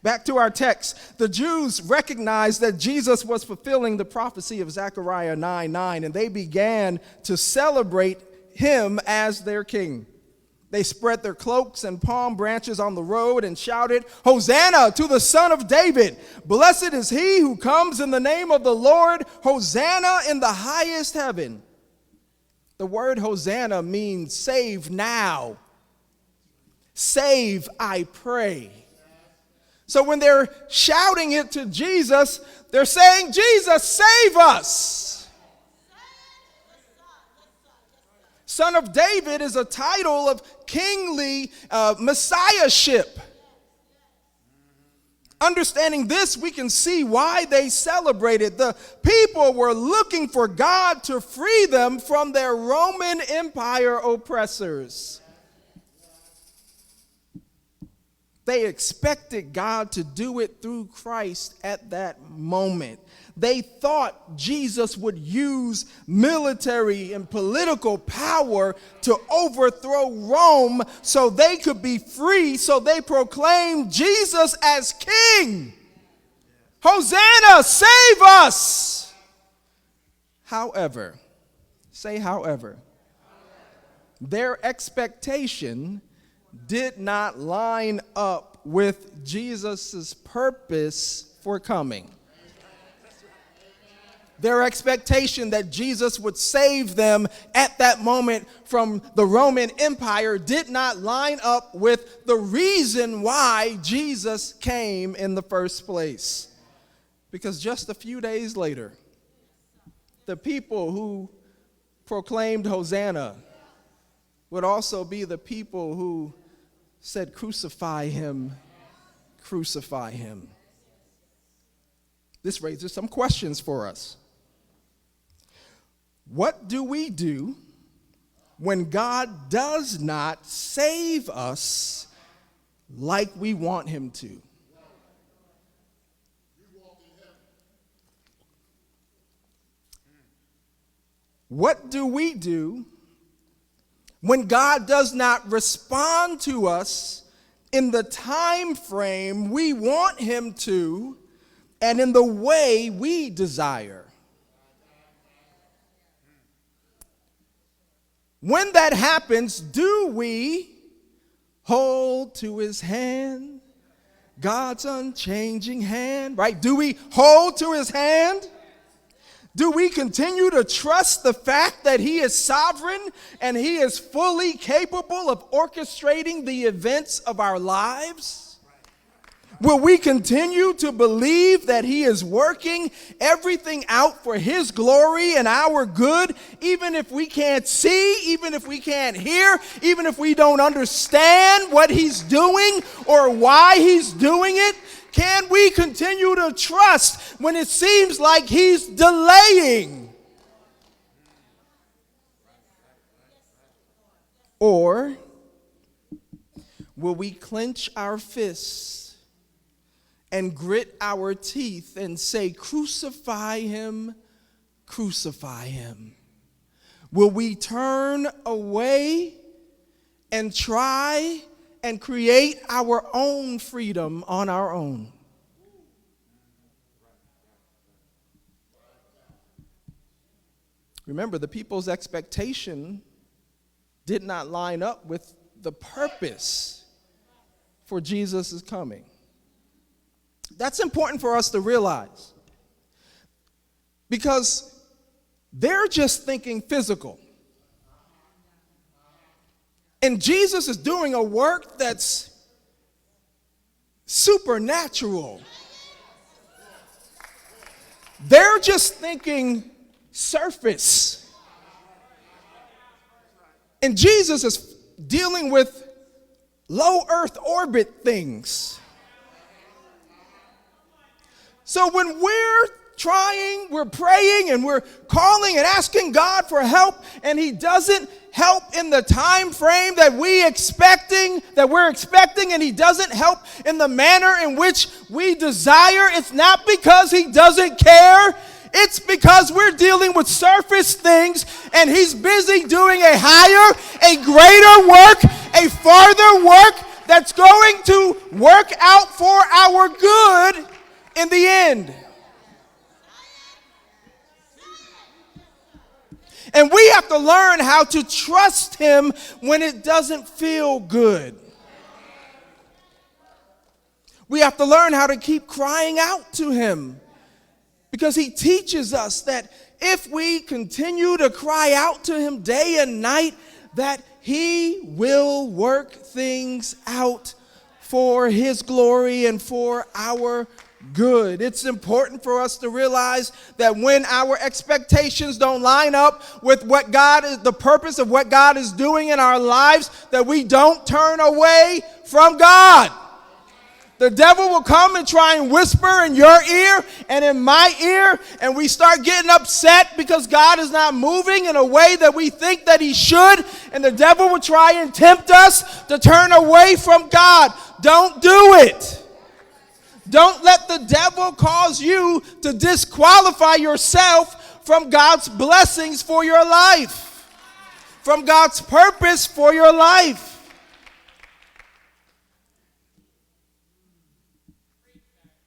Back to our text. The Jews recognized that Jesus was fulfilling the prophecy of Zechariah 9:9, and they began to celebrate him as their king. They spread their cloaks and palm branches on the road and shouted, "Hosanna to the Son of David! Blessed is he who comes in the name of the Lord! Hosanna in the highest heaven!" The word Hosanna means save now. Save, I pray. So when they're shouting it to Jesus, they're saying, "Jesus, save us." Son of David is a title of kingly messiahship. Understanding this, we can see why they celebrated. The people were looking for God to free them from their Roman Empire oppressors. They expected God to do it through Christ at that moment. They thought Jesus would use military and political power to overthrow Rome so they could be free. So they proclaimed Jesus as king. Hosanna, save us. However, say however, their expectation did not line up with Jesus' purpose for coming. Their expectation that Jesus would save them at that moment from the Roman Empire did not line up with the reason why Jesus came in the first place. Because just a few days later, the people who proclaimed Hosanna would also be the people who said, "Crucify him, crucify him." This raises some questions for us. What do we do when God does not save us like we want him to? What do we do when God does not respond to us in the time frame we want him to and in the way we desire? When that happens, do we hold to his hand, God's unchanging hand, right? Do we hold to his hand? Do we continue to trust the fact that he is sovereign and he is fully capable of orchestrating the events of our lives? Will we continue to believe that he is working everything out for his glory and our good, even if we can't see, even if we can't hear, even if we don't understand what he's doing or why he's doing it? Can we continue to trust when it seems like he's delaying? Or will we clench our fists and grit our teeth and say, "Crucify him, crucify him"? Will we turn away and try and create our own freedom on our own? Remember, the people's expectation did not line up with the purpose for Jesus' coming. That's important for us to realize, because they're just thinking physical. And Jesus is doing a work that's supernatural. They're just thinking surface. And Jesus is dealing with low Earth orbit things. So when we're trying, we're praying, and we're calling and asking God for help, and he doesn't help in the time frame that we're expecting, and he doesn't help in the manner in which we desire, it's not because he doesn't care. It's because we're dealing with surface things, and he's busy doing a higher, a greater work, a farther work that's going to work out for our good in the end. And we have to learn how to trust him when it doesn't feel good. We have to learn how to keep crying out to him, because he teaches us that if we continue to cry out to him day and night, that he will work things out for his glory and for our good. It's important for us to realize that when our expectations don't line up with what God is, the purpose of what God is doing in our lives, that we don't turn away from God. The devil will come and try and whisper in your ear and in my ear, and we start getting upset because God is not moving in a way that we think that he should, and the devil will try and tempt us to turn away from God. Don't do it. Don't let the devil cause you to disqualify yourself from God's blessings for your life, from God's purpose for your life.